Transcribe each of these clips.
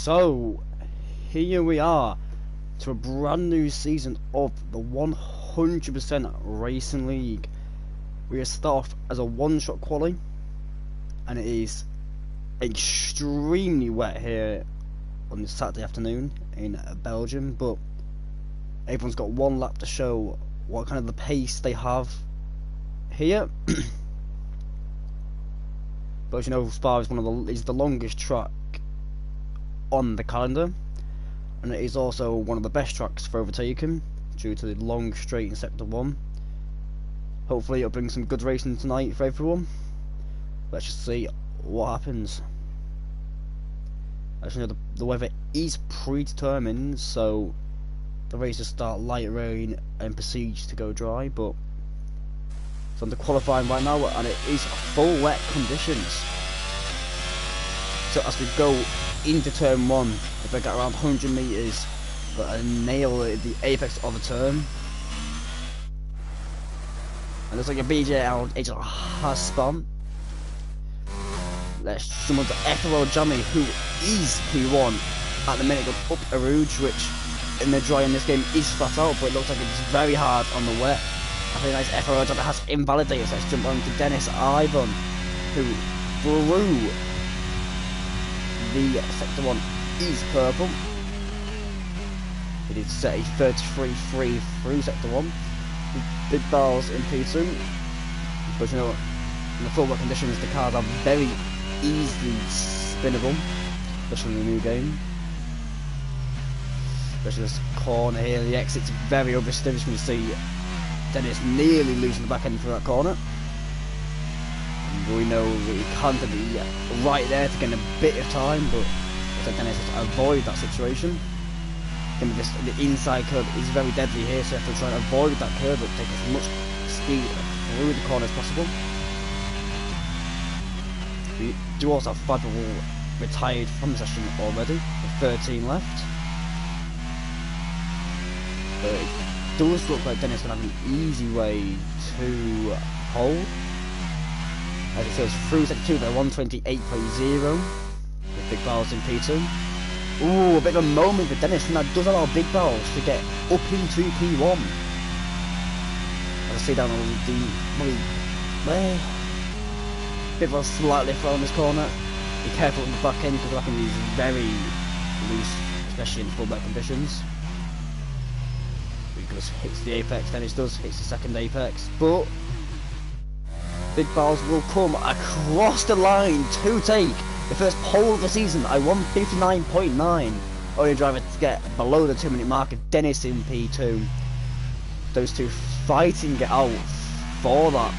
So, here we are to a brand new season of the 100% Racing League. We start off as a one-shot quali, and it is extremely wet here on this Saturday afternoon in Belgium, but everyone's got one lap to show what kind of the pace they have here. But as you know, Spa is the longest track on the calendar, and it is also one of the best tracks for overtaking due to the long straight in sector 1. Hopefully it'll bring some good racing tonight for everyone. Let's just see what happens. As you know, the weather is predetermined, so the races start light rain and proceeds to go dry, but it's on the qualifying right now and it is full wet conditions. So as we go into turn 1, if I get around 100 metres, but I nail the apex of the turn. And looks like a BJ agent has spun. Let's jump onto FRL Jammy, who is P1 at the minute, going up a rouge, which in the dry in this game is flat out, but it looks like it's very hard on the wet. I think nice FRL Jammy has invalidated, so let's jump on to Dennis Ivan, who through the sector 1 is purple. He did set a 33.3 through sector 1. Big barrels in P2. But you know, in the full wet conditions, the cars are very easily spinnable, especially in the new game. Especially this corner here, the exit's very oversteered. As you can see, Dennis nearly losing the back end through that corner. We know that he can't be right there to gain a bit of time, but looks like Dennis has to avoid that situation. The inside curve is very deadly here, so you have to try and avoid that curve, but take as much speed through the corner as possible. We do also have 5 people retired from the session already, with 13 left. But it does look like Dennis is going to have an easy way to hold. As it says, through sector 2, they're 128.0 with big barrels in P2. Ooh, a bit of a moment for Dennis, and that does allow big barrels to get up into P1. As I see down on the bit of a slight lift on this corner. Be careful on the back end, because the back end is very loose, especially in full wet conditions. Because hits the apex, Dennis does, hits the second apex, but big barrels will come across the line to take the first pole of the season. I won 59.9. Only driver to get below the 2-minute mark of Dennis in P2. Those two fighting it out for that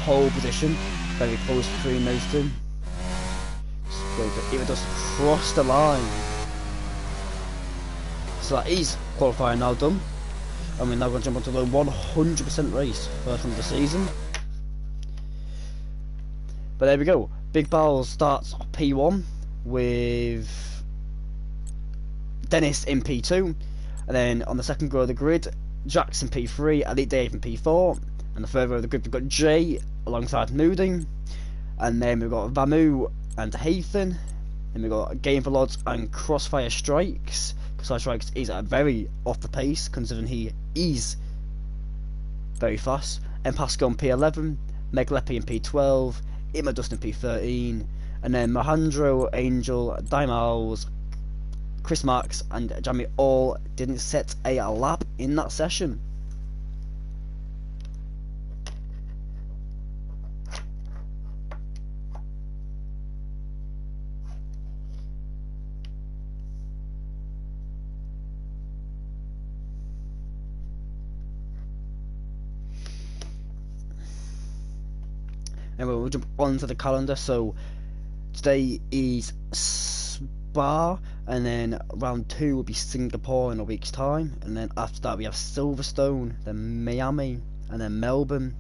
pole position. Very close between those two. Even just cross the line. So that is qualifying now done. And we're now going to jump onto the 100% race, first one of the season. But there we go. Big Barrels starts P1 with Dennis in P2, and then on the second row of the grid, Jackson P3, Elite Dave in P4, and the third row of the grid we've got Jay alongside Moody, and then we've got Vamu and Hathan, and we've got Game for Lods and Crossfire Strikes. Crossfire Strikes is very off the pace considering he is very fast, and Pascal in P11, Meglepi in P12, Ima Dustin P13, and then Mahandro, Angel, Dimals, Chris Marks and Jammy all didn't set a lap in that session. Anyway, we'll jump onto the calendar. So today is Spa, and then round 2 will be Singapore in a week's time, and then after that we have Silverstone, then Miami, and then Melbourne,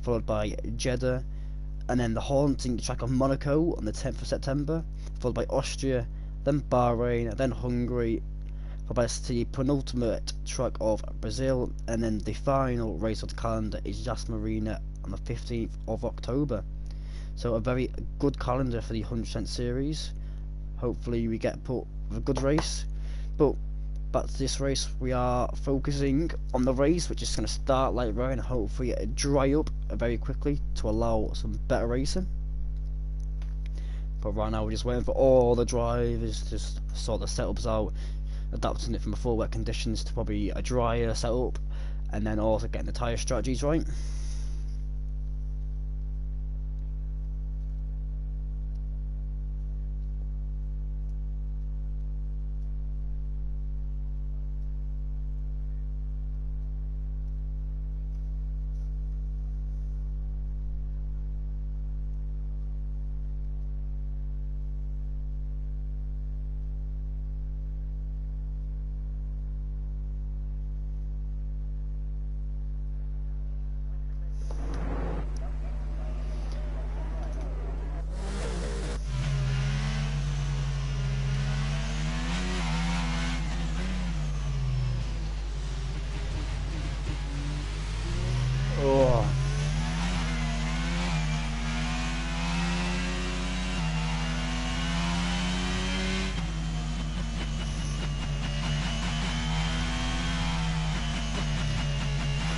followed by Jeddah, and then the haunting track of Monaco on the 10th of September, followed by Austria, then Bahrain, then Hungary, followed by the penultimate track of Brazil, and then the final race of the calendar is Yas Marina on the 15th of October. So a very good calendar for the 100% series. Hopefully we get put a good race. But back to this race, we are focusing on the race, which is going to start later on and hopefully dry up very quickly to allow some better racing. But right now we're just waiting for all the drivers to just sort the setups out, adapting it from the full wet conditions to probably a drier setup, and then also getting the tyre strategies right. Oh.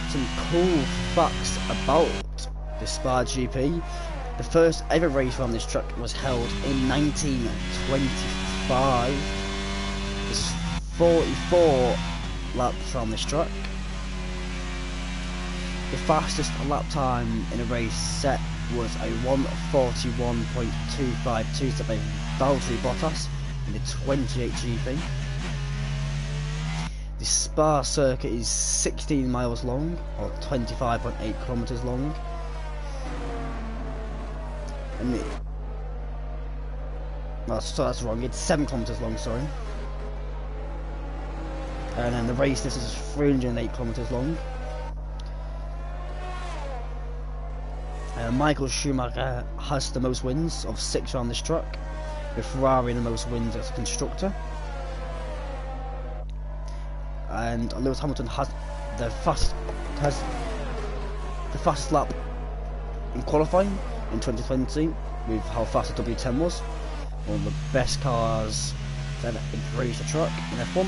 Some cool facts about this Spa GP. The first ever race on this track was held in 1925. There's 44 laps on this track. The fastest lap time in a race set was a 1:41.252 set by Valtteri Bottas in the 28 GP. The Spa circuit is 16 miles long, or 25.8 kilometers long. And that's wrong, it's 7 kilometers long, sorry. And then the race distance is 308 kilometers long. Michael Schumacher has the most wins of 6 on this track, with Ferrari the most wins as a constructor. And Lewis Hamilton has the fastest lap in qualifying in 2020, with how fast the W10 was. One of the best cars to ever race the track in F1.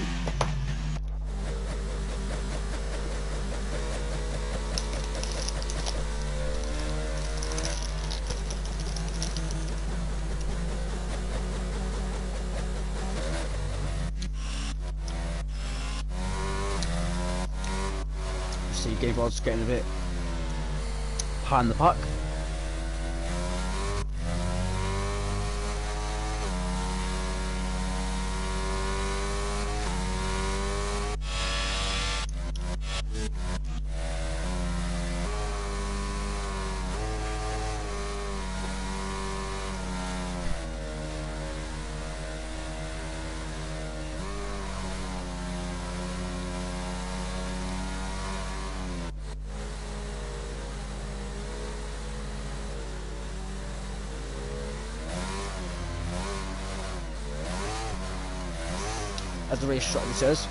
See Gabriel's getting a bit behind the pack. As the race strategy says,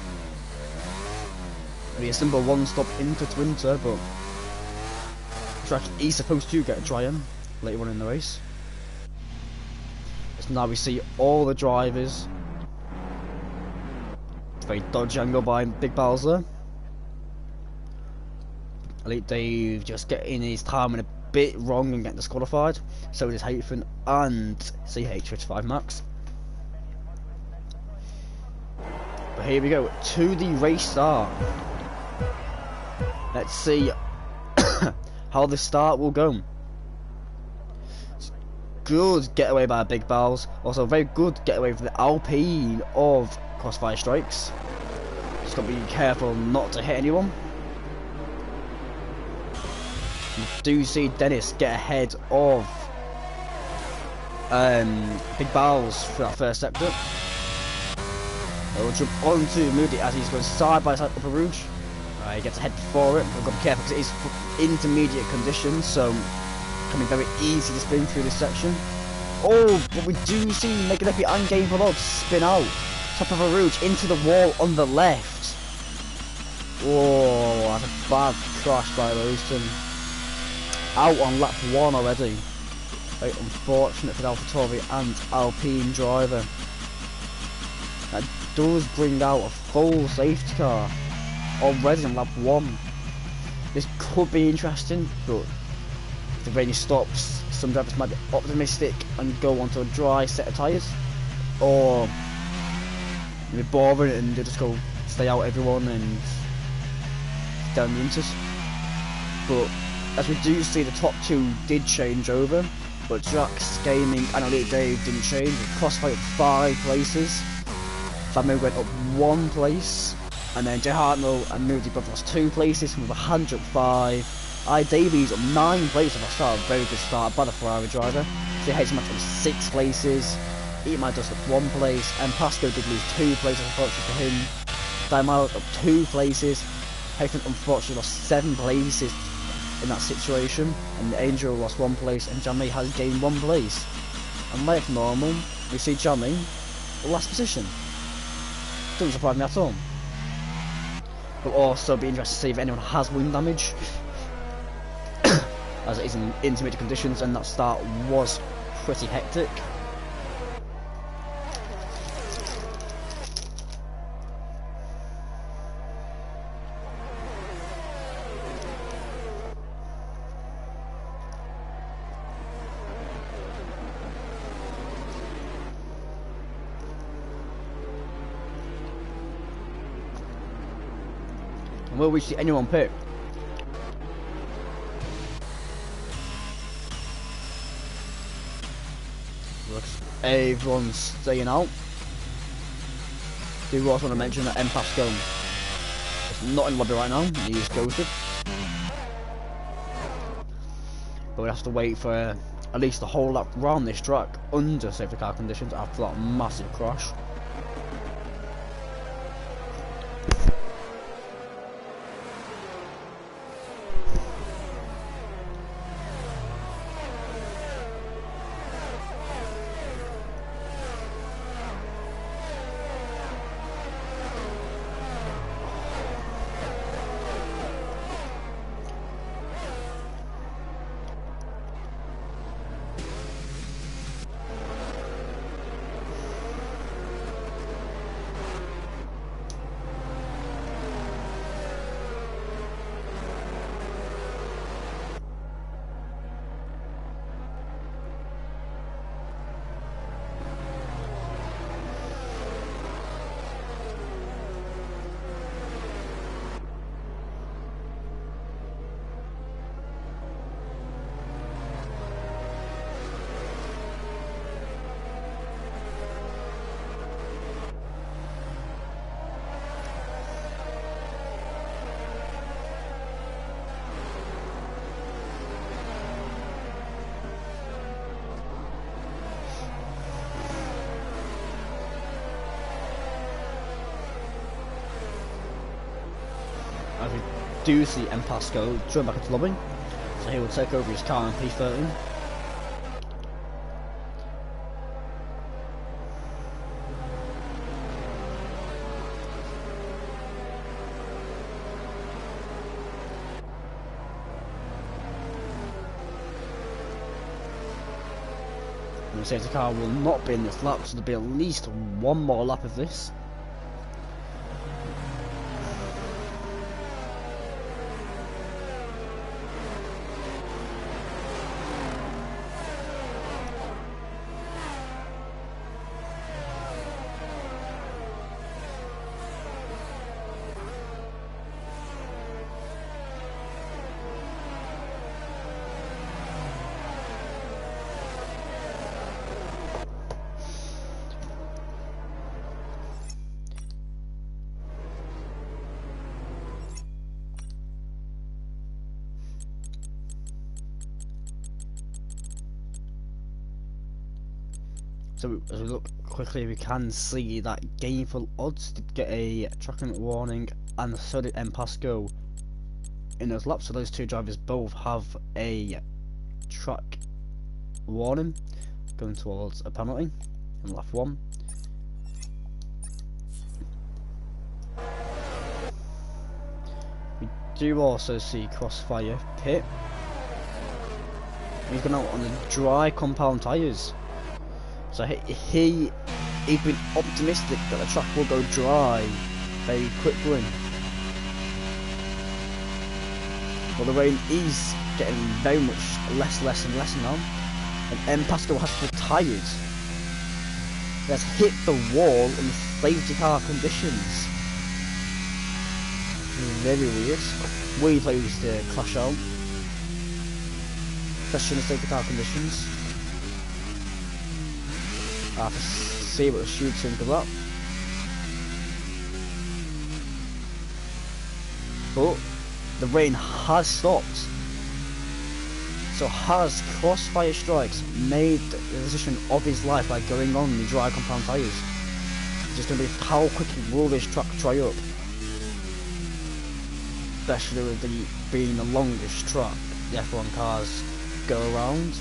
it'll be a simple one-stop into winter, but the track is supposed to get drier later on in the race. So now we see all the drivers. Very dodgy angle by Big Balzer. Elite Dave just getting his timing a bit wrong and getting disqualified. So does Hayfin and CH55 Max. But here we go to the race start. Let's see how the start will go. Good getaway by Big Balls. Also very good getaway from the Alpine of Crossfire Strikes. Just got to be careful not to hit anyone. You do see Dennis get ahead of Big Balls for that first sector. He'll jump onto Moody as he's going side by side up a Rouge. He gets ahead before it. We've got to be careful because it is intermediate conditions, so it can be very easy to spin through this section. Oh, but we do see Meganepi and Game for Lord spin out. Top of a Rouge into the wall on the left. Whoa, that's a bad crash by Lewiston. Out on lap 1 already. Very unfortunate for the AlphaTauri and Alpine driver. does bring out a full safety car already on lap 1. This could be interesting, but if the rain stops, some drivers might be optimistic and go onto a dry set of tyres, or be boring and they just go stay out everyone and down the inters. But as we do see, the top 2 did change over, but Drax, Gaming and Elite Dave didn't change. Crossfire 5 places, Family went up 1 place, and then Jay Hartnell and Moody both lost 2 places with 105. I Davies up 9 places off a start, a very good start by the Ferrari driver. Jay Hayes up 6 places, Eat My Dust up 1 place, and Pasco did lose 2 places unfortunately for him. Daimao up 2 places, Hayden unfortunately lost 7 places in that situation, and Angel lost 1 place, and Jammy has gained 1 place. And like normal, we see Jammy last position. Doesn't surprise me at all. But also be interested to see if anyone has wind damage, as it is in intermediate conditions, and that start was pretty hectic. And will we see anyone pit? Looks everyone's staying out. Do also want to mention that M Pascal is not in the lobby right now, he is ghosted. But we have to wait for at least the whole lap round this track under safety car conditions after that massive crash. As we do see M Pasco join back into the lobby, so he will take over his car in P13. And the safety car will not be in this lap, so there'll be at least 1 more lap of this. So as we look quickly, we can see that Gameful Odds did get a tracking warning, and so did M Pasco in those laps. So those 2 drivers both have a track warning going towards a penalty in lap 1. We do also see Crossfire pit. He's gone out on the dry compound tyres. So he he's been optimistic that the track will go dry very quickly. But the rain is getting very much less and less now. And M. Pascal has retired. He has hit the wall in safety car conditions. Very weird. Really plays to clash out, especially in the safety car conditions. I have to see what the shooting comes up. But the rain has stopped. So has Crossfire Strikes made the decision of his life by going on the dry compound tyres? It's just going to be how quickly will this track dry up? Especially with the being the longest track the F1 cars go around.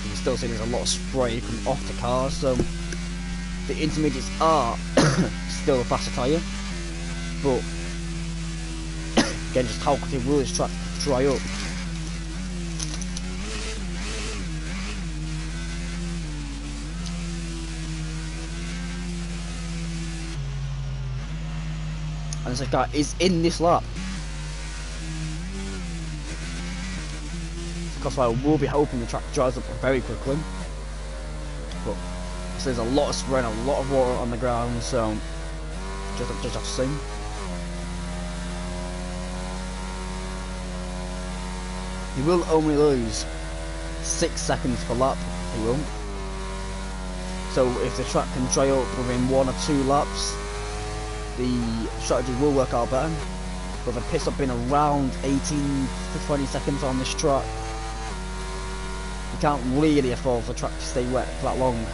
You can still see there's a lot of spray coming off the cars, so the intermediates are still a faster tyre, but again, just how quickly will this track dry up? And this guy is in this lap. Because I will be hoping the track dries up very quickly. But so there's a lot of spray and a lot of water on the ground, so just have to see. He will only lose 6 seconds per lap, he will. So if the track can dry up within 1 or 2 laps, the strategy will work out better. But the pit stop being around 18 to 20 seconds on this track, you can't really afford for the track to stay wet for that long.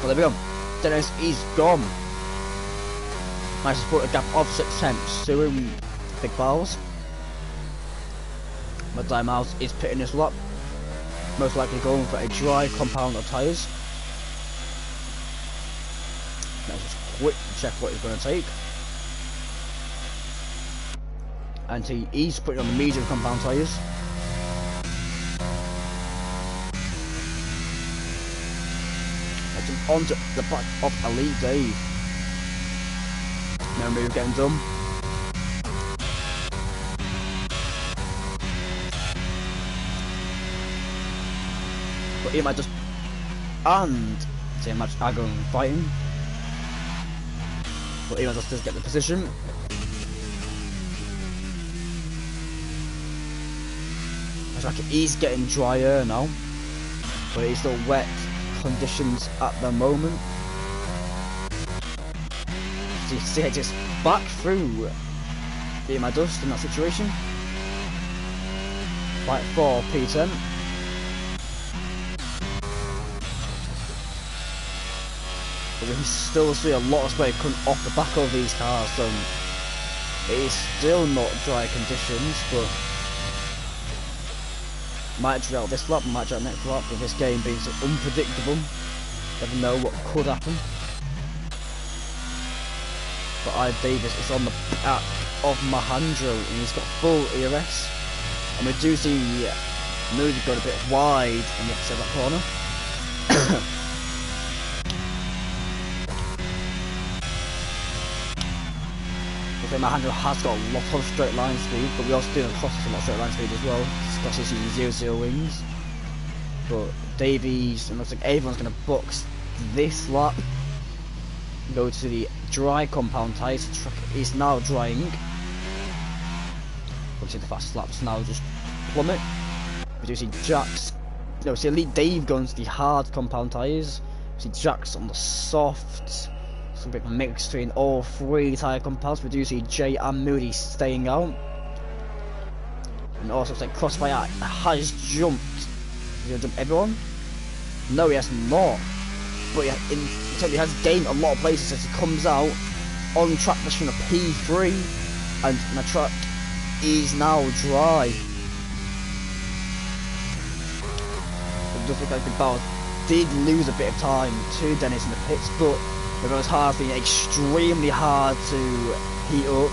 Well, there we go. Dennis is gone. Managed to put a gap of 6 tenths to Big Balls. But Dimehouse is pitting this lap. Most likely going for a dry compound of tyres. Let's just quick check what he's going to take. And he is putting on the medium compound tyres. Onto the back of Elite Dave. No move getting done. But he might just and see how much aggro and fighting. But he might just get the position. Looks like he's getting drier now, but he's still wet conditions at the moment. So you see it just back through being my dust in that situation. Right for P10. But we can still see a lot of spray coming off the back of these cars, so it is still not dry conditions, but might dry out this lap, might dry out next lap, with this game being so unpredictable. Never know what could happen. But Davis is on the back of Mahandro, and he's got full ERS. And we do see Moody going a bit wide on the opposite of that corner. Okay, Mahandro has got a lot of straight line speed, but we also do across a lot of straight line speed as well. Scott is using 0-0 wings. But Davies, and looks like everyone's going to box this lap. Go to the dry compound tyres. The truck is now drying. Obviously the fast laps now just plummet. We do see Jax. No, we see Elite Dave going to the hard compound tyres. We see Jax on the soft. It's a bit of a mix between all 3 tyre compounds. We do see Jay and Moody staying out. And also looks like Crossfire has jumped. He's going to jump everyone? No, he has not. But he has gained a lot of places as he comes out on track position of P3, and my track is now dry. It does look like Big Balls did lose a bit of time to Dennis in the pits, but the road's hard being extremely hard to heat up.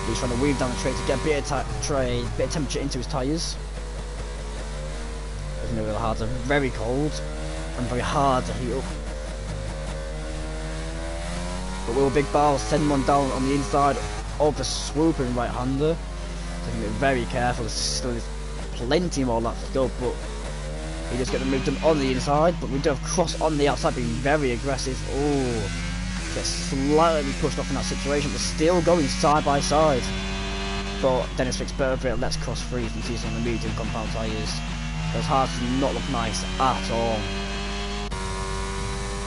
He's trying to weave down the track to get a bit of temperature into his tyres. It's real hard, they're very cold and very hard to heat up. But will Big Balls send one down on the inside of the swooping right-hander? So you can be very careful, there's still plenty more laps to go, but he just gets moved on the inside, but we do have Cross on the outside being very aggressive. Oh, gets slightly pushed off in that situation, but still going side by side. But Dennis Fix Burberry lets Cross free from season on the medium compound tyres. Those hards do not look nice at all.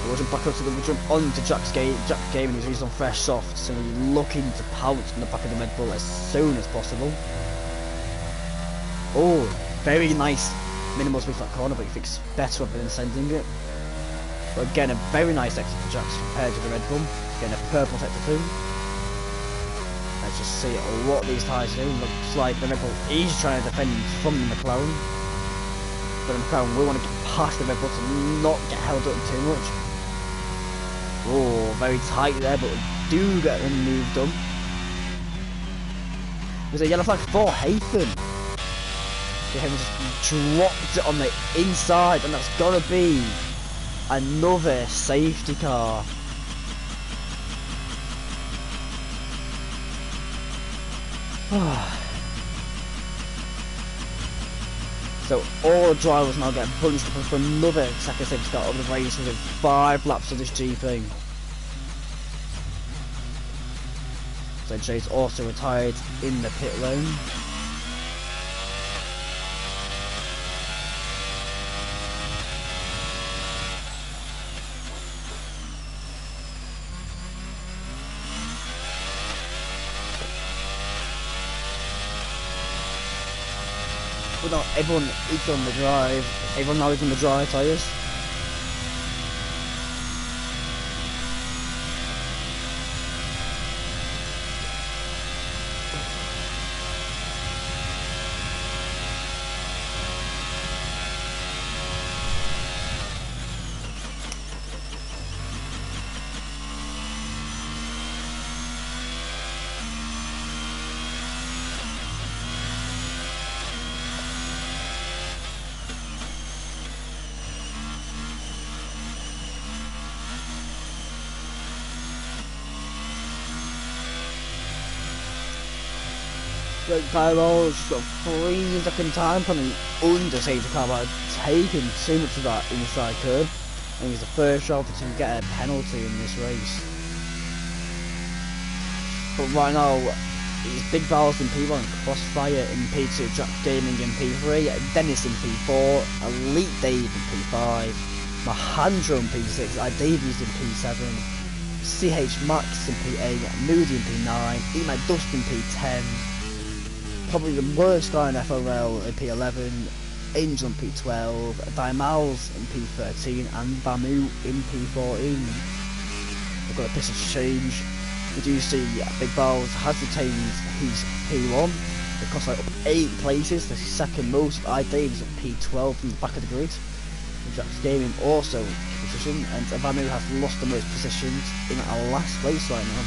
We'll jump back up to the jump onto Jack's game, and he's on fresh soft, so he's looking to pounce on the back of the Red Bull as soon as possible. Oh, very nice minimal speed for that corner, but he thinks better of than sending it. But again, a very nice exit for Jax compared to the Red Bull. Again, a purple sector 2. Let's just see what these tyres do. Looks like the Red Bull is trying to defend from the McLaren. But the McLaren will want to get past the Red Bull to not get held up too much. Oh, very tight there, but we do get them moved on. There's a yellow flag for Haytham. Haytham just dropped it on the inside, and that's gotta be another safety car. So all drivers now get bunched up for another second safety car of the race within 5 laps of this GP. So Jay's also retired in the pit lane. But now everyone is on the drive. Everyone now is on the dry tyres. But Kyle just got 3 second time coming under safety car, but taking too much of that inside curve. And he's the first driver to get a penalty in this race. But right now, it's Big Balls in P1, Crossfire in P2, Jack Gaming in P3, Dennis in P4, Elite Dave in P5, Mahandro in P6, Davies in P7, CH Max in P8, Moody in P9, Eat My Dust in P10. Probably the worst guy in FRL in P11, Angel in P12, Dimals in P13, and Bamu in P14. We've got a pistol change. We do see Big Balls has retained his P1. It costs like up 8 places, the second most. Davies at P12 from the back of the grid. Jack's Gaming also position, and Bamu has lost the most positions in our last place right now.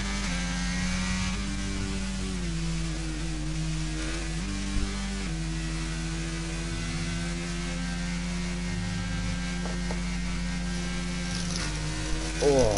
Oh.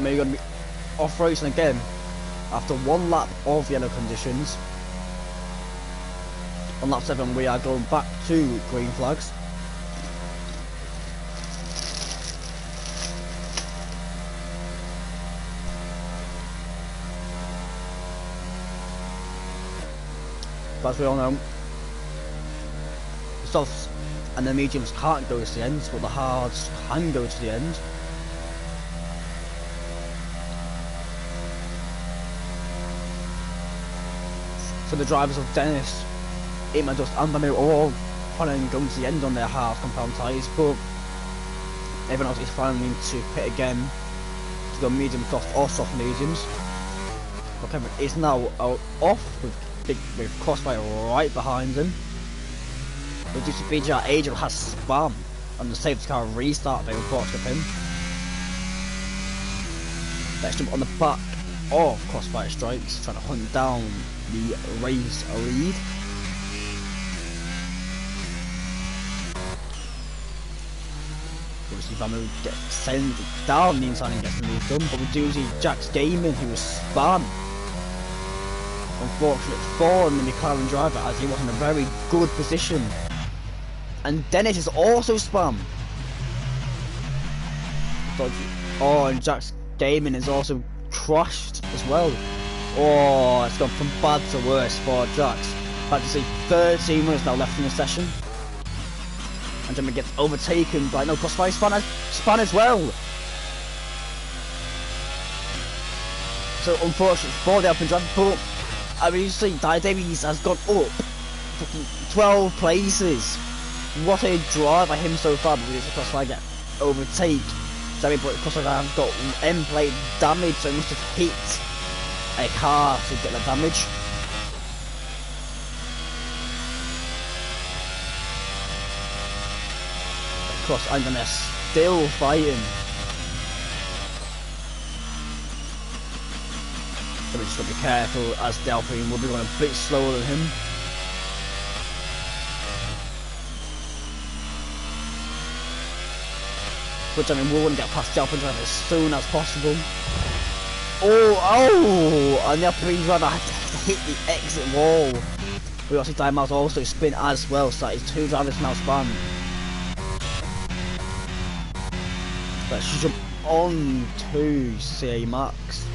and we're going to be off racing again after one lap of yellow conditions. On lap 7 we are going back to green flags. But as we all know, the softs and the mediums can't go to the end, but the hards can go to the end. So the drivers of Dennis, Dust and Banu are all planning on going to the end on their hard compound tyres, but everyone else is planning to pit again to go medium soft or soft mediums. But Kevin is now off with Crossfire right behind him. The BGR Angel has spam and the safety car restart very unfortunate of him. Let's jump on the back of Crossfire Strikes, trying to hunt down the race lead. Obviously Vamu gets sent down the inside and gets the move done, but we do see Jack's Gaming who was spam. Unfortunate for the McLaren driver as he was in a very good position. And Dennis is also spam. Oh, and Jack's Gaming is also crashed as well. Oh, it's gone from bad to worse for Jax. Like to see 13 minutes now left in the session. And Jammy gets overtaken by no Crossfire span as well. So unfortunate for the Alpine driver, but I mean, you see, Davies has gone up fucking 12 places. What a drive by him so far, but we just Crossfire get overtake. Jammy, but Crossfire has got end plate damage, so he must have hit a car to get the damage. Cross and they're still fighting. So we just got to be careful as the Alpine will be going a bit slower than him. Which I mean we want to get past the Alpine driver as soon as possible. Oh! And the Alpine driver had to hit the exit wall. We also see Diamals also spin as well, so that is two drivers now spun. Let's jump on to CA Max.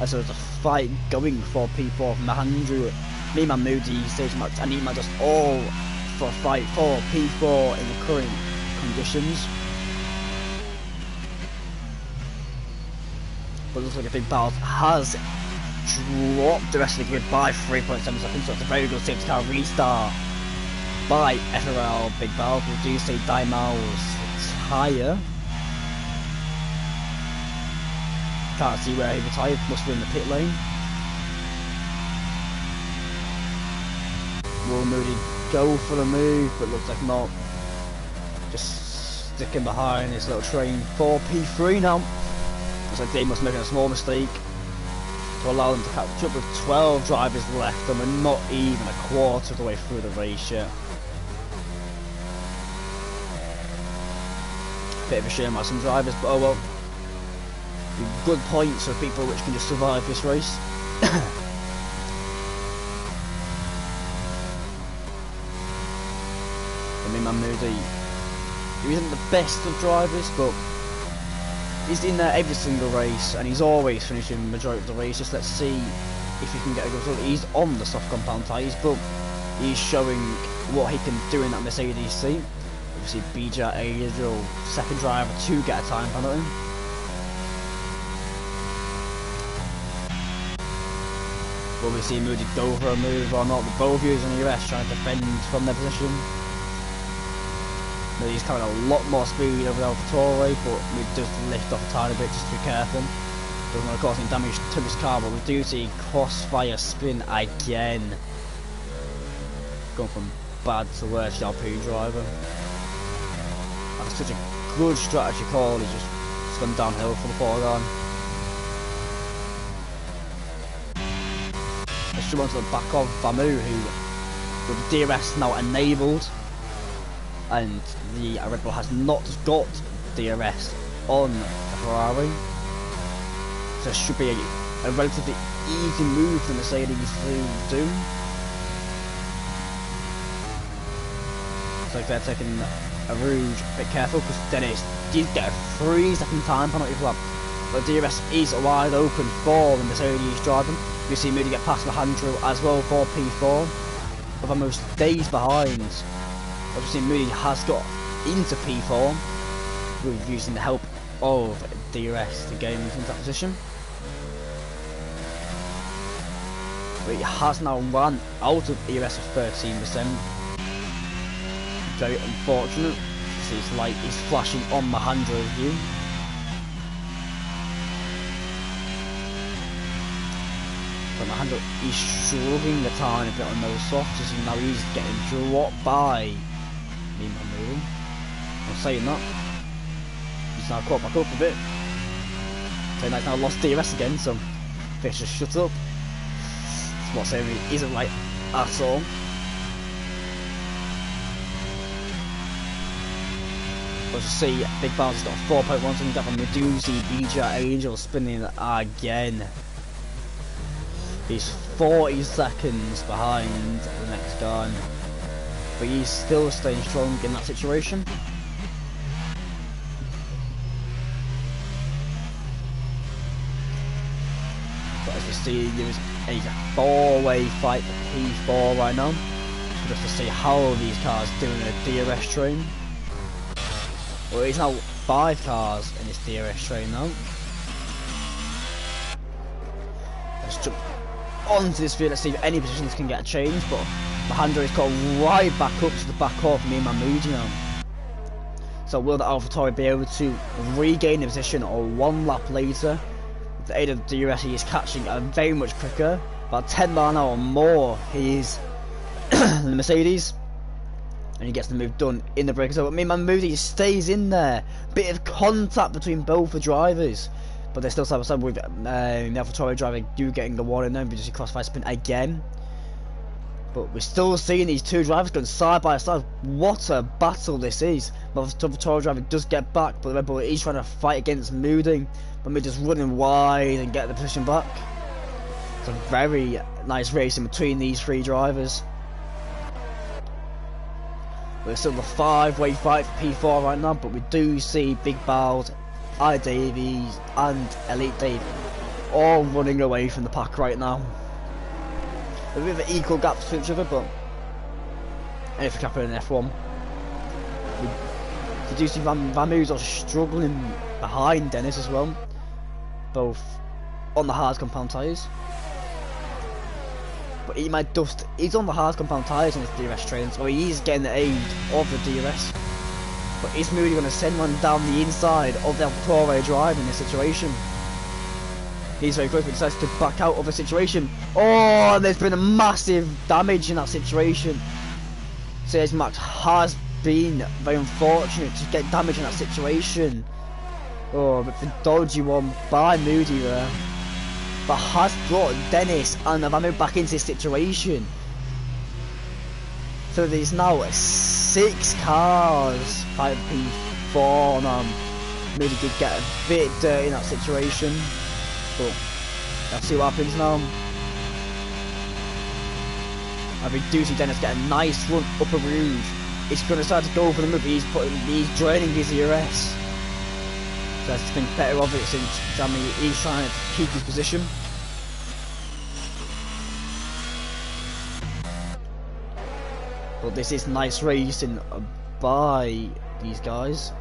As there's a fight going for P4 from Mahandru, Neiman Moody, Stage Max, and Neiman just all for a fight for P4 in the current conditions. But it looks like a big battle has dropped the rest of the grid by 3.7 seconds, so it's a very good safety car restart by FRL Big Battle. We do see Dimal's tyre. Can't see where he retired, must be in the pit lane. Will Moody go for the move, but looks like not. Just sticking behind this little train for P3 now. Looks like Dave must be making a small mistake to allow them to catch up with 12 drivers left, and we're not even a quarter of the way through the race yet. Bit of a shame about some drivers, but oh well. Good points for people which can just survive this race. I mean, man, Moody, he isn't the best of drivers, but he's in there every single race, and he's always finishing the majority of the races. Let's see if he can get a good result. He's on the soft compound tyres, but he's showing what he can do in that Mercedes seat. Obviously, BJ Angel, second driver to get a time penalty. Will we see Moody go for a move or not? Both using the US trying to defend from their position. Moody's carrying a lot more speed over the AlphaTauri, but we just lift off a tiny bit just to be careful. Doesn't want to cause any damage to his car, but we do see Crossfire spin again. Going from bad to worse, the LP driver. That's such a good strategy call, he's just gone downhill for the foregone. Let's jump onto the back of Vamu, who with DRS now enabled, and the Red Bull has not got DRS on the Ferrari. So it should be a relatively easy move for Mercedes to do. So if they're taking a Rouge, a bit careful, because Dennis did get a 3-second time penalty for that. But DRS is wide open for the Mercedes driving. You see Moody get past Alejandro as well for P4, with almost days behind. Obviously Moody has got into P4 with using the help of DRS to gain into that position. But he has now run out of DRS of 13%. Very unfortunate. See his light is flashing on Alejandro's view. But Alejandro is struggling a tiny bit on those softs, as now he's getting dropped by Mimamuru. I'm saying that. He's now caught back up a bit. So he's now lost DRS again, so Fisher shut up. That's what saying he isn't right at all. But to see Big Bounce has got 4.1 something up on Medusi, BJ Angel spinning again. He's 40 seconds behind the next guy, but he's still staying strong in that situation. But as we see, there's a 4-way fight for P4 right now, just to see how these cars do in a DRS train. Well, it's now 5 cars in this DRS train now. Let's jump onto this field, let's see if any positions can get a change, but Alejandro is caught right back up to the back of me and Mahmoudi now. So will the AlphaTauri be able to regain the position or 1 lap later? With the aid of the DRS, he is catching very much quicker, about 10 miles an hour more he is the Mercedes. And he gets the move done in the break. So Mahmoudi stays in there. Bit of contact between both the drivers. But they're still side by side with the AlphaTauri driver getting the warning now because he crossfire spin again. But we're still seeing these two drivers going side by side. What a battle this is. The AlphaTauri driver does get back, but the Red Bull is trying to fight against Moody. But Moody's running wide and get the position back. It's a very nice race in between these 3 drivers. We're still the 5-way fight for P4 right now, but we do see Big Bowles, I Davies and Elite Dave all running away from the pack right now. A bit of an equal gap between each other, but anything can happen in F1. We do see Vamu's are struggling behind Dennis as well, both on the hard compound tyres. But he might dust. He's on the hard compound tyres on his DRS train, so he is getting the aid of the DRS. But is Moody going to send one down the inside of the AlphaTauri drive in this situation? He's very close, but decides to back out of the situation. Oh, there's been a massive damage in that situation. So his match has been very unfortunate to get damage in that situation. Oh, but the dodgy one by Moody there. But has brought Dennis and Navamu back into this situation. So there's now 6 cars, 5P4 now. Moody did get a bit dirty in that situation. But let's see what happens now. And we do see Dennis get a nice run up a Rouge. He's going to start to go for the move. He's draining his ERS. So has to think better of it since Jammy is trying to keep his position. But this is nice racing by these guys.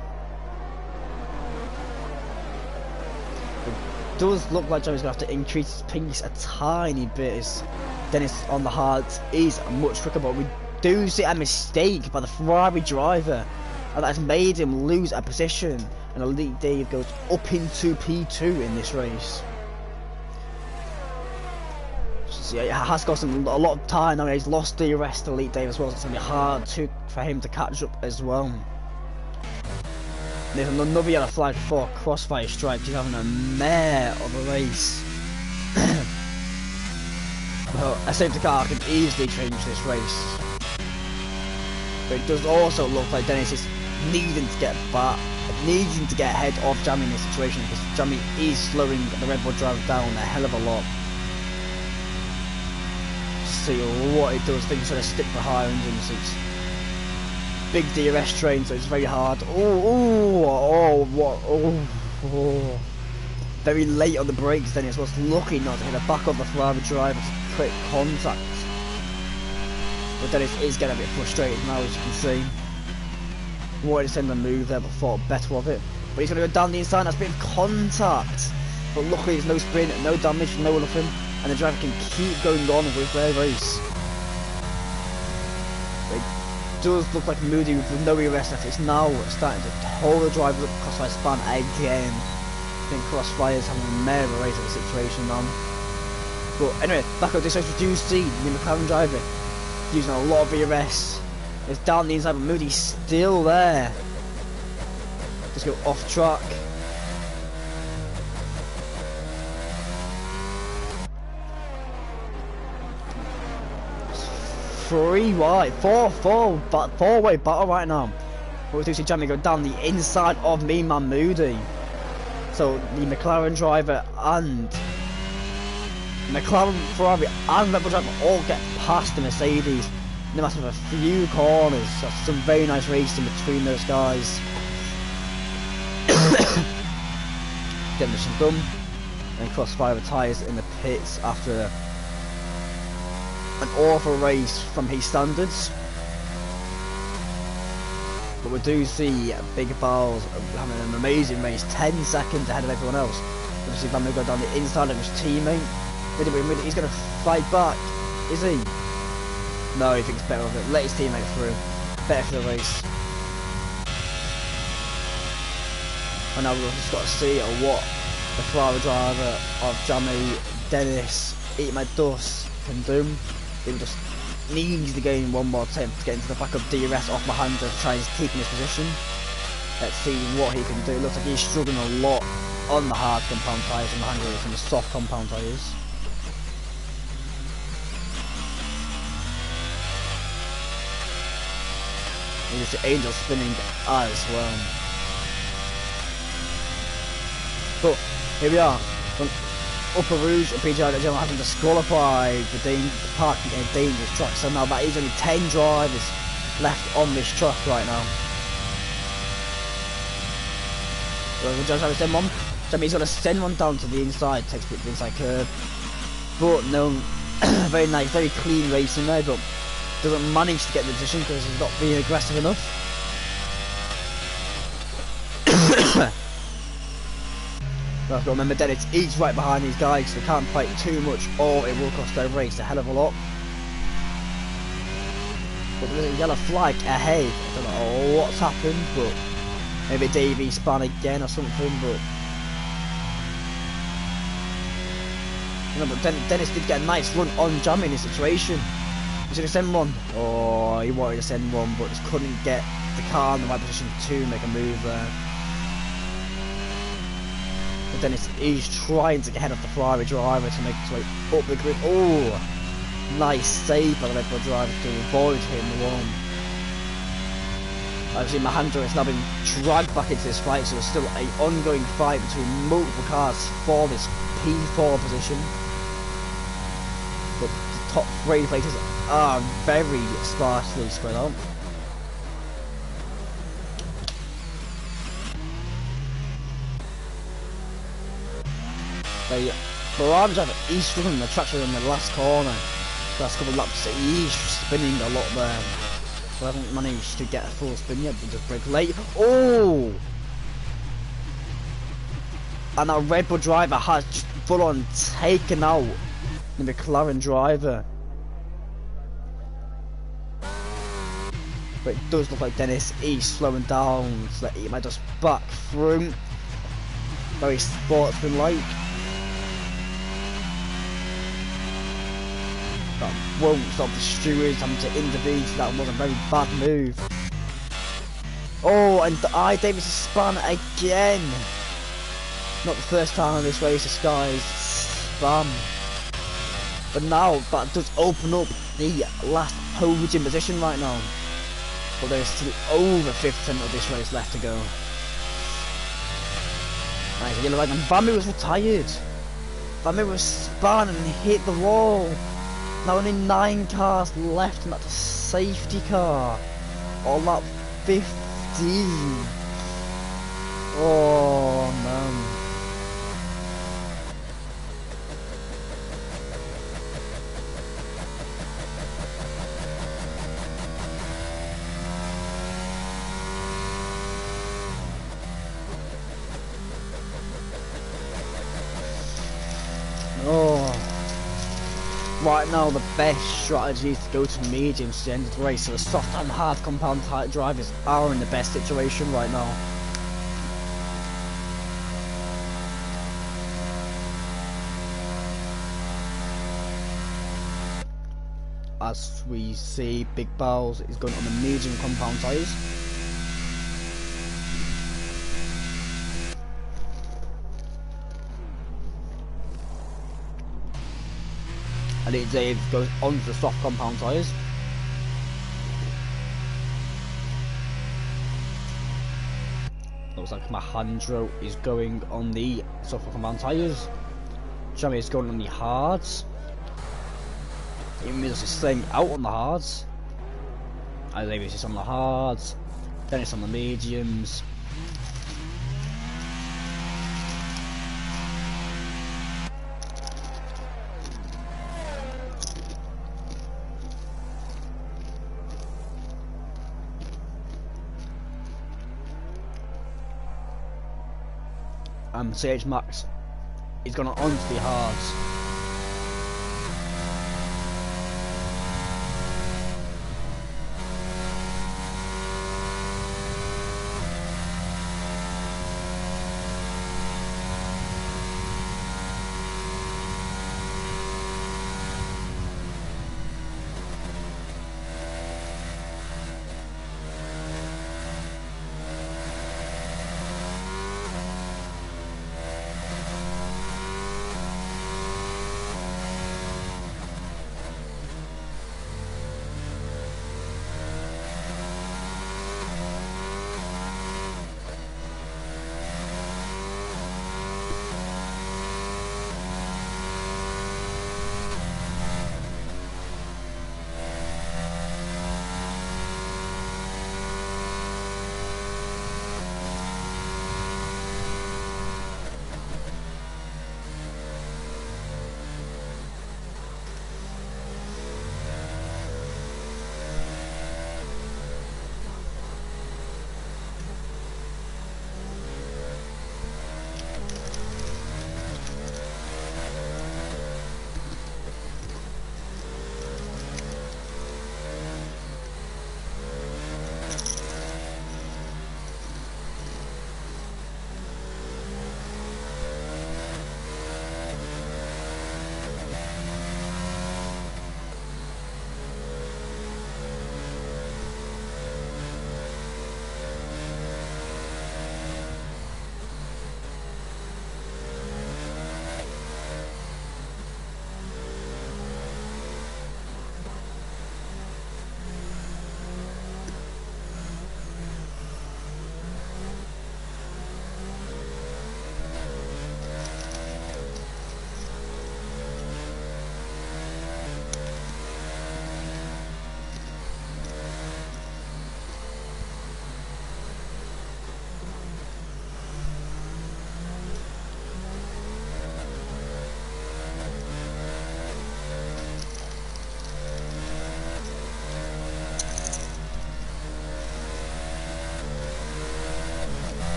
It does look like Jammy's going to have to increase his pace a tiny bit as Dennis on the hards is much quicker, but we do see a mistake by the Ferrari driver and that has made him lose a position, and Elite Dave goes up into P2 in this race. So yeah, it has cost him a lot of time now. He's lost the rest of Elite Dave as well, so it's going to be hard for him to catch up as well. There's another yellow flag for Crossfire Strike. He's having a mare of a race. Well, a safety car can easily change this race. But it does also look like Dennis is needing to get back needing to get ahead of Jammy in this situation because Jammy is slowing the Red Bull driver down a hell of a lot. See what it does. I think he's trying to stick behind him. It's big DRS train, so it's very hard. Oh. Very late on the brakes. Then he was lucky not to hit the back of the Ferrari driver to quick contact. But then it is getting a bit frustrated now, as you can see. Wanted to send a move there, but thought better of it. But he's going to go down the inside. That's a bit of contact. But luckily, there's no spin, no damage, no nothing. And the driver can keep going on with their race. It does look like Moody with no ERS left. It's now starting to hold the driver up Crossfire span again. I think Crossfire's having a mare of a race of the situation now. But anyway, back up this race, we do see the McLaren driver using a lot of ERS. It's down the inside, but Moody's still there. Just go off track. Three wide, four-way battle right now. But we do see Jammy go down the inside of Mean Man Moody. So the McLaren driver and McLaren, Ferrari and Red Bull driver all get past the Mercedes. No matter of a few corners. That's some very nice racing between those guys. Demolition done. And Crossfire retires in the pits after an awful race from his standards. But we do see Big Balls having an amazing race, 10 seconds ahead of everyone else. We see Van go down the inside of his teammate. He's going to fight back, is he? No, he thinks better of it. Let his teammate through. Better for the race. And now we've just got to see what the Ferrari driver of Jammy, Dennis, Eat My Dust can do. He just needs to gain one more attempt to get into the back of DRS off Mahindra to try and keep in his position. Let's see what he can do. It looks like he's struggling a lot on the hard compound tyres and Mahindra is on the soft compound tyres. And you see Angel spinning as well. But here we are. Upper Rouge and PGR having disqualified the parking in a dangerous track. So now that is only 10 drivers left on this track right now. So the judge has to send one. Jammy's going to send one down to the inside, takes a bit of the inside curve. But no, very nice, very clean racing there, but doesn't manage to get the position because he's not being aggressive enough. Well, remember Dennis is right behind these guys, so they can't fight too much or it will cost their race a hell of a lot. But there's a yellow flag ahead. I don't know what's happened, but maybe Davey spun again or something, but you know, but Dennis did get a nice run on Jammy in this situation. He's going to send one. Oh, he wanted to send one, but just couldn't get the car in the right position to make a move there. But Dennis is trying to get ahead of the Ferrari driver to make his way up the grid. Oh, nice save by the Red Bull driver to avoid hitting the wall. Obviously, Mahindra has now been dragged back into this fight, so there's still an ongoing fight between multiple cars for this P4 position. But the top 3 places are very sparsely spread out. The Ferrari driver is struggling the traction in the last corner. The last couple of laps, he's spinning a lot there. So I haven't managed to get a full spin yet, but just break late. Oh! And that Red Bull driver has just full on taken out the McLaren driver. But it does look like Dennis is slowing down, so that he might just back through. Very sportsman-like. That won't stop the stewards having to intervene, so that was a very bad move. Oh, and Davis has spun again. Not the first time in this race this guy's spun. But now that does open up the last podium position right now. But there's still over 50% of this race left to go. Nice, a yellow flag, and Vamu was retired. Vamu was spun and hit the wall. Now only 9 cars left, and that's a safety car. On lap 15. Oh man. Oh. Right now the best strategy is to go to mediums to the end of the race, so the soft and hard compound type drivers are in the best situation right now. As we see, Big Balls is going on the medium compound tyres. And Dave goes onto the soft compound tyres. Looks like Mahandro is going on the soft compound tyres. Jammy is going on the hards. Emil's is staying out on the hards. Davis is on the hards. Dennis on the mediums. CH Max is gone onto the hards.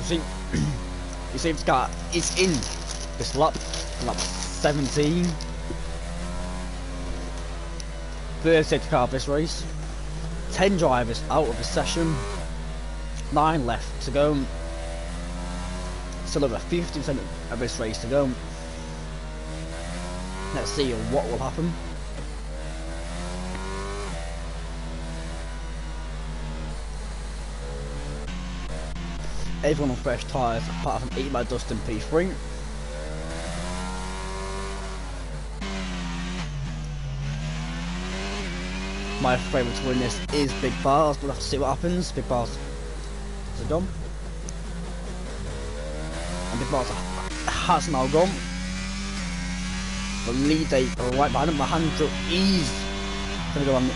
see, you see, this car is in this lap 17. Third safety car of this race. 10 drivers out of the session. 9 left to go. Still over 50% of this race to go. Let's see what will happen. Everyone on fresh tyres apart from Eat My Dust and P3. My favourite to win this is Big Bars, we'll have to see what happens. Big Bars is gone. And Big Bars has now gone. The lead day right behind him, the hand truck is going to go on the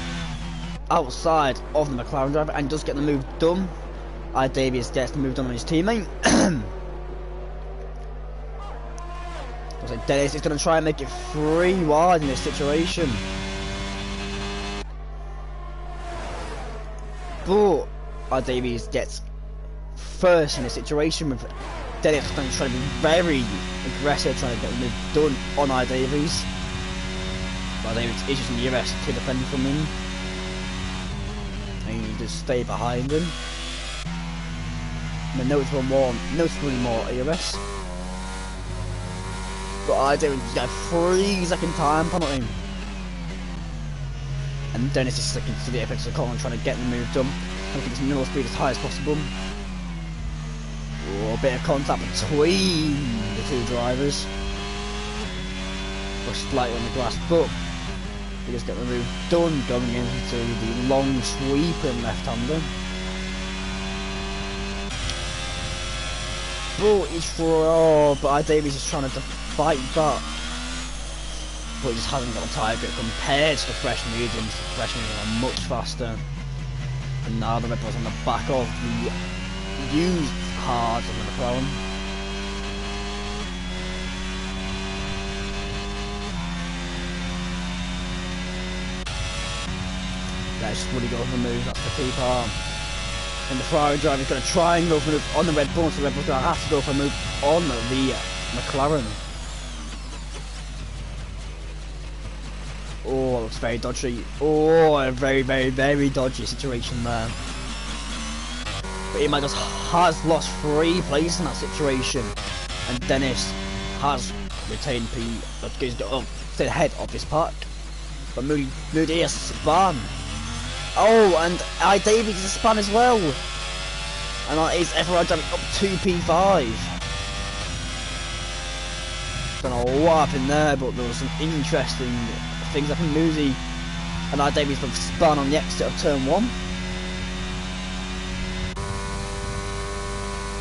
outside of the McLaren driver and does get the move done. Davies gets the move done on his teammate. Looks like Dennis is going to try and make it 3 wide in this situation. But Davies gets first in this situation with Dennis trying to be very aggressive, trying to get the move done on Davies. Davies is just in the arrest to defend from him. And you just stay behind him. And noticeably more ERS. But Davies got a 3-second time penalty. And Dennis is sticking to the apex of the corner and trying to get the move done. Trying to keep his middle speed as high as possible. Oh, a bit of contact between the 2 drivers. Push slightly on the grass, but he just get the move done going into the long sweeping left-hander. But Davies is trying to fight back. But he just hasn't got a tyre grip compared to the fresh mediums. The fresh mediums are much faster. And now the Red Bull's on the back of the used hards of the McLaren. That's just really go for the move, that's the key part. And the Ferrari driver is going to try and go for a move on the Red Bull, so the Red Bull's going to have to go for a move on the McLaren. Oh, it looks very dodgy. Oh, a very, very, very dodgy situation there. But Emma just has lost 3 places in that situation. And Dennis has retained stayed ahead of this pack. But Moody is spun. Oh, and Davies is a spun as well. And that is FRL jumping up to P5. Don't know what happened there, but there was some interesting things happened. Moody and Davies both spun on the exit of turn 1.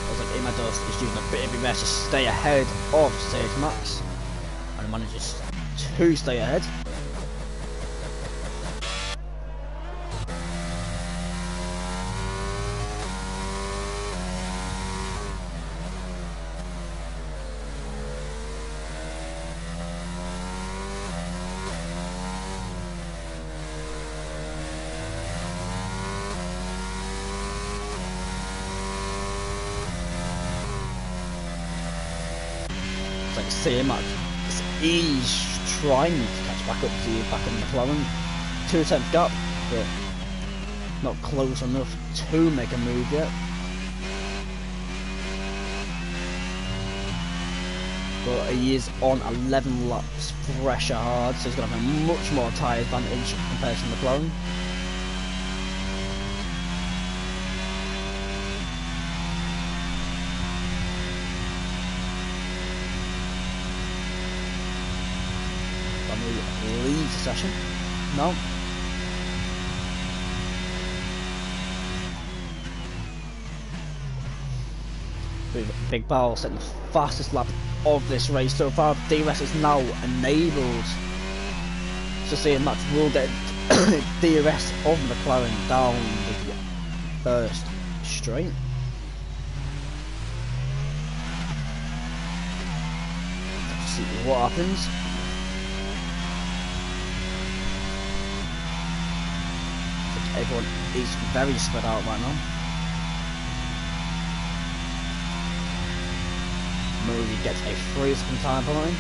Looks like Emma Dust is using a bit of mess to stay ahead of Stage Max. And manages to stay ahead. Like same he's trying to catch back up to back in the McLaren. 2 attempt gap, but not close enough to make a move yet. But he is on 11 laps fresher hard, so he's going to have a much more tyre advantage compared to the McLaren. Leaves the session. No. Big Barrel setting the fastest lap of this race so far. DRS is now enabled. So seeing Max will get DRS of McLaren down the first straight. Let's see what happens. Everyone is very spread out right now. he gets a 3-second time penalty.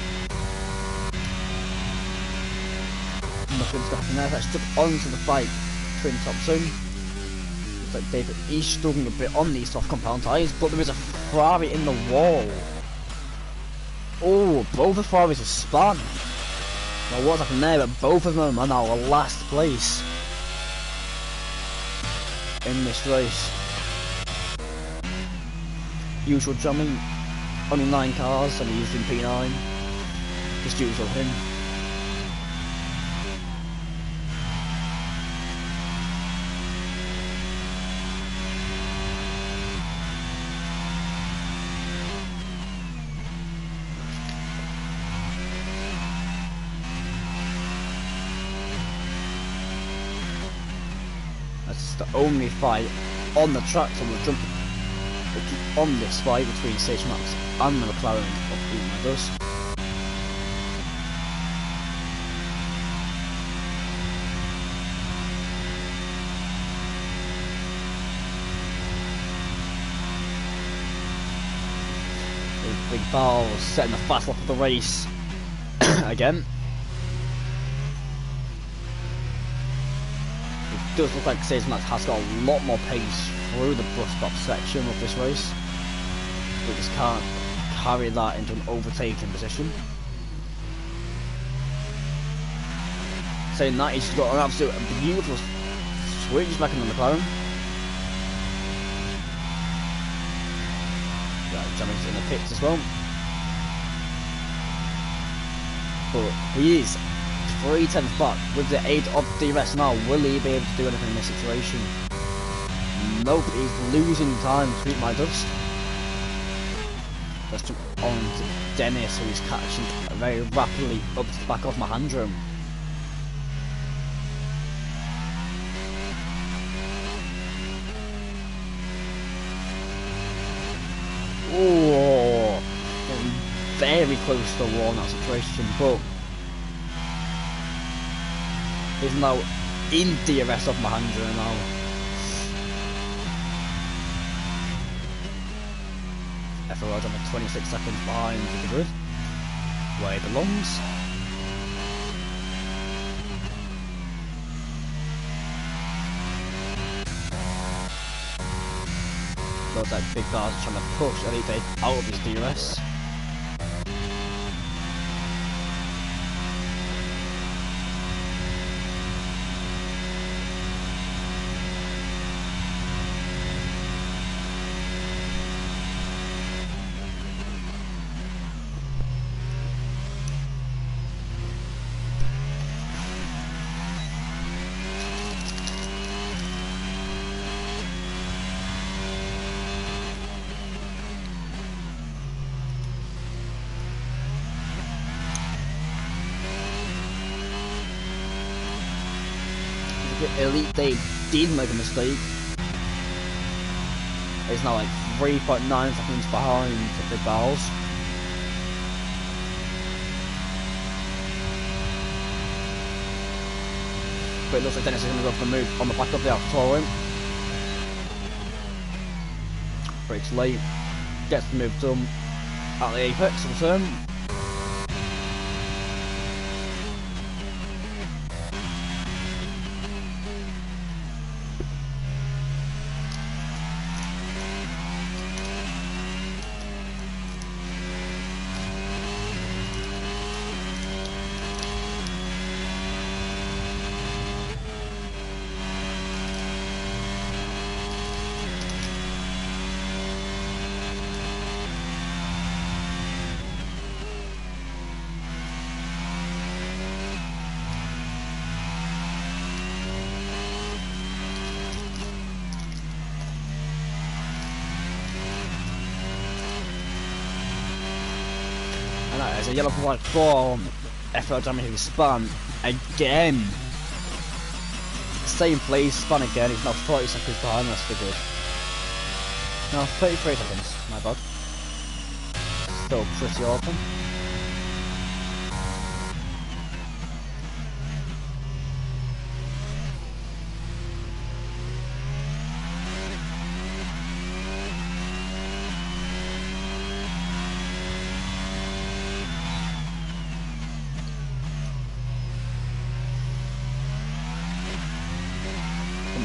Nothing's happening there. Let's jump onto the fight between the top two. Looks like David, he's struggling a bit on these soft compound tyres, but there is a Ferrari in the wall. Oh, both the Ferraris are spun. Well, what's happened there? But both of them are now last place in this race. Usual Jammy, only 9 cars, and he's in P9. Just usual him. That's the only fight on the track, so we'll jump on this fight between Sage Max and the McLaren of Eat My Dust. Big Balls setting the fast lap of the race again. It does look like Sage Max has got a lot more pace through the bus stop section of this race. We just can't carry that into an overtaking position. Saying that, he's got an absolute beautiful switch back in the McLaren. Right, Jammy's in the pits as well. But he is 3/10 back with the aid of DRS now. Will he be able to do anything in this situation? Nope, he's losing time to Eat My Dust. Let's jump on to Dennis, who is catching very rapidly up to the back of Mahendra. Oh, getting very close to the wall in that situation, but he's now in DRS of Mahendra now. FRL on 26 seconds behind the grid, where he belongs. Looks like Big Cars trying to push Elite out of his DRS. Elite Dave did make a mistake. He's now like 3.9 seconds behind the Big Balls. But it looks like Dennis is going to go for the move on the back of the AlphaTauri. Breaks late, gets the move done at the apex of the turn. And that is a yellow flag for FRL Jammy, who spun again. Same place, spun again. He's now 40 seconds behind. That's pretty good. No, 33 seconds. My bad. Still pretty open.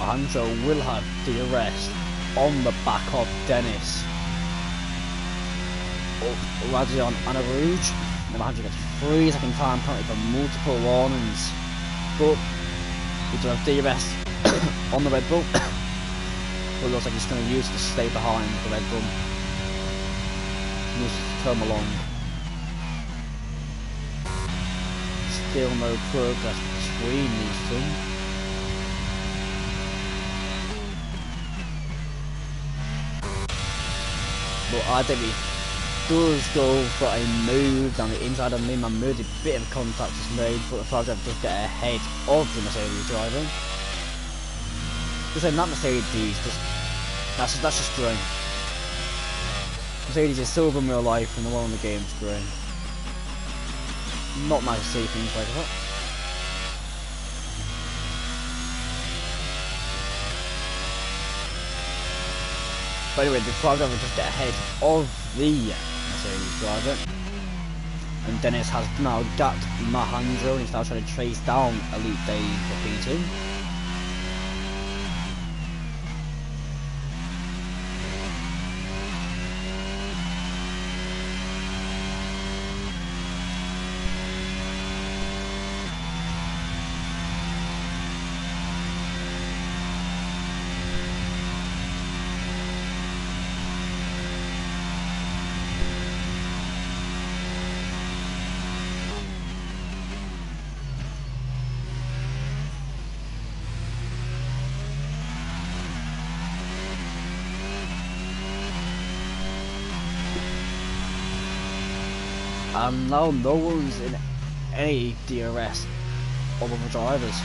Mahandro will have the arrest on the back of Dennis. Radion and a Rouge. Mahandro gets 3 second time penalty for multiple warnings. But we do have DRS on the Red Bull. But it looks like he's going to use it to stay behind the Red Bull. Use it to come along. Still no progress between these two. But RW does go for a move down the inside of me. A bit of contact is made, but the Ferrari driver does get ahead of the Mercedes driver. Just saying that Mercedes that's just growing. Mercedes is still in real life and the one on the game's growing. Not nice to see things like that. But anyway, the Ferrari driver just get ahead of the Mercedes driver. And Dennis has now got Mahandro and he's now trying to chase down Elite Dave for P2. And now no one's in any DRS other than the drivers.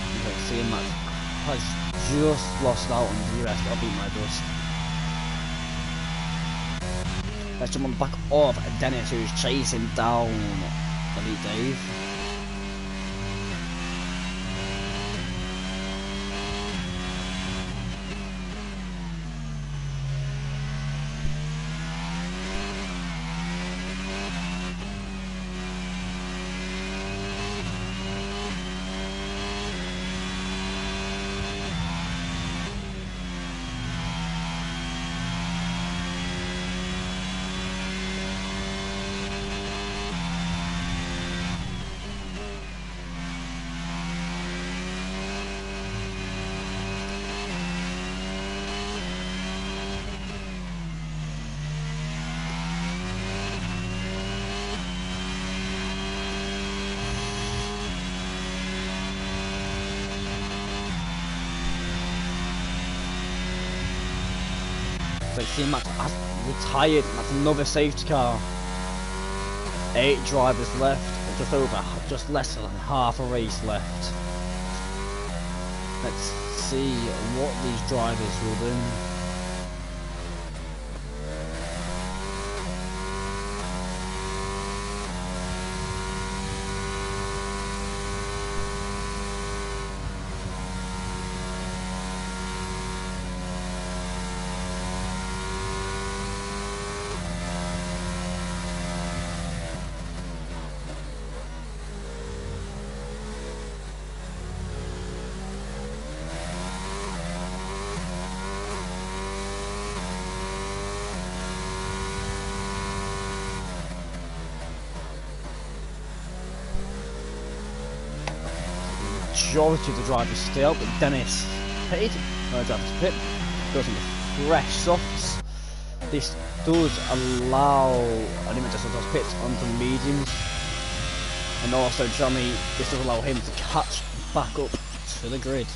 You can see Matt has just lost out on DRS, but I beat my dust. Let's jump on the back of Dennis, who's chasing down Elite Dave. So C-Max has retired, and that's another safety car. 8 drivers left, just less than half a race left. Let's see what these drivers will do. Majority of the drivers still, but Dennis pitted, driver to pit, goes into fresh softs. This does allow Limit just those pits onto the mediums, and also Jammy, this does allow him to catch back up to the grid.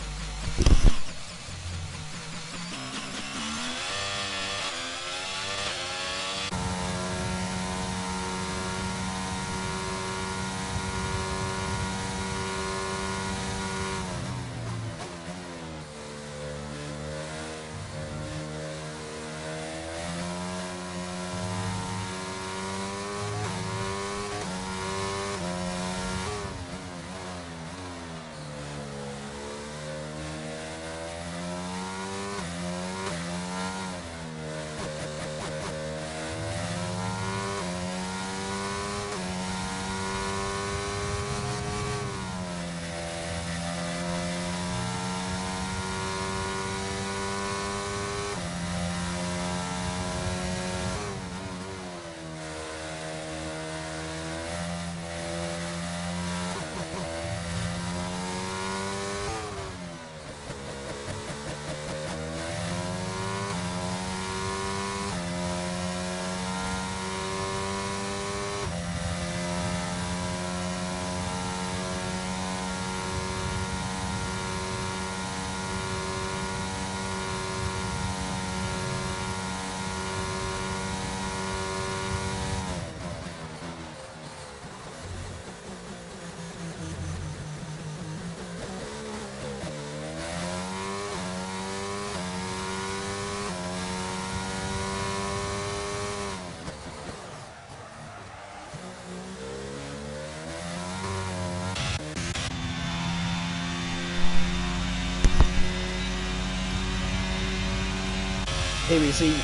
Here we see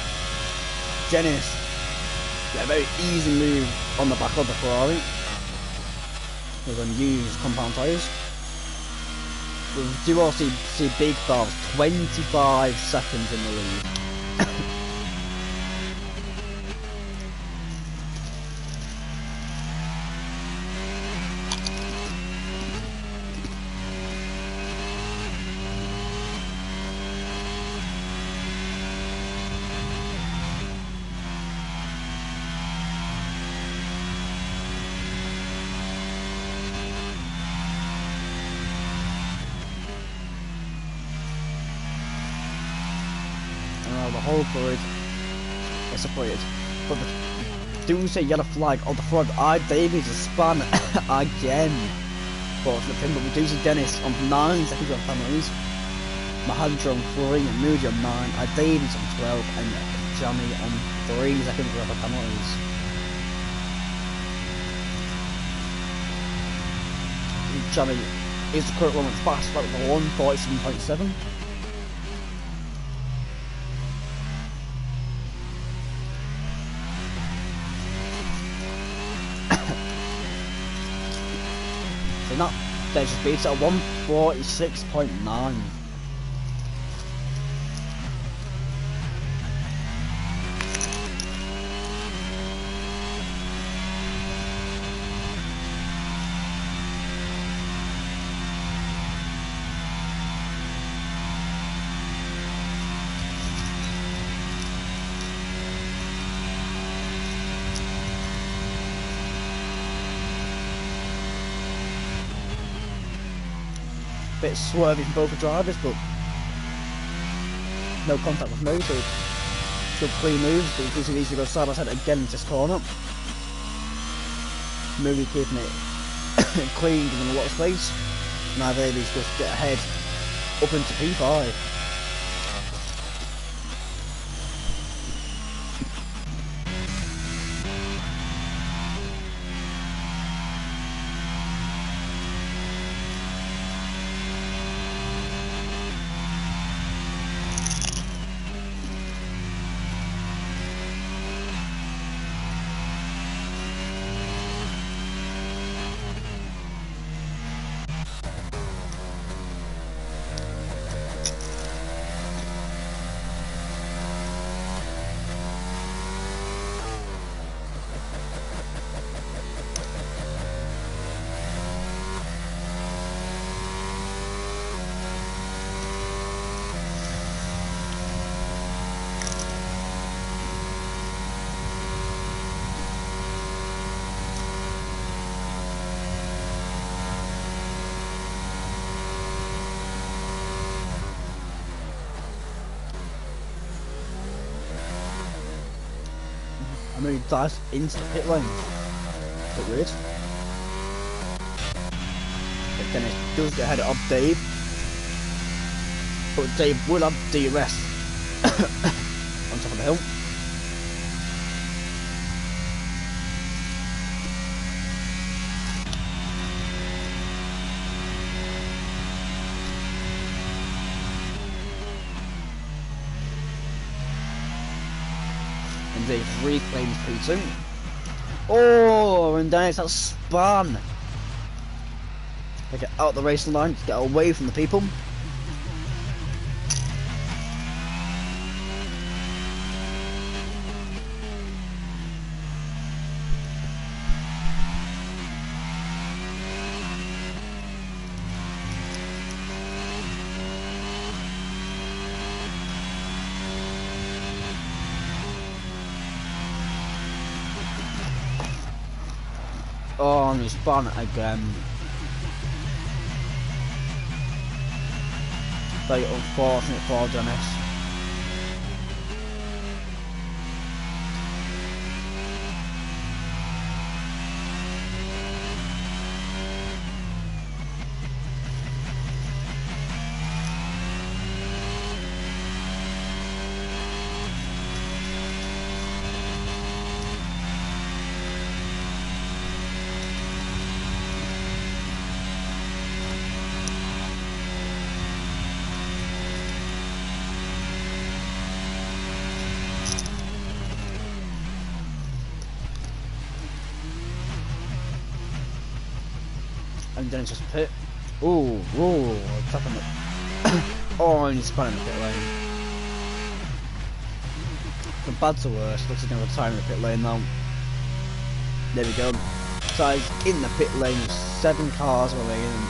Dennis. Yeah, very easy move on the back of the Ferrari. We're going to use compound tyres. We do also see Big Valve 25 seconds in the lead. The whole grid is separated, but the do say yellow flag on the front. Davies is spun again, but we do see Dennis on 9 seconds of penalties, Mahendra on 3, and Moody on 9, Davies on 12, and Jammy on 3 seconds worth of penalties. Jammy is the current one that's fast like the 147.7. Not they just beats at 146.9. Bit swervy from both the drivers, but no contact with me, so good clean moves. But you can see these go side by side again into this corner. Moody keeping it clean, giving a lot of space. Now Davies just get ahead up into P5. I mean, he dives into the pit lane. Bit weird. But then it does get ahead of Dave. But Dave will have DRS on top of the hill. And Dave reclaims P2. Oh, and then it's that spun. They get out the racing line to get away from the people. Oh, and he's spun again. Very unfortunate for Dennis. And then it's just pit. Ooh, tapping it. Oh, and he's spun in the pit lane. From bad to worse, looks like another time in the pit lane now. There we go. So he's in the pit lane with 7 cars remaining.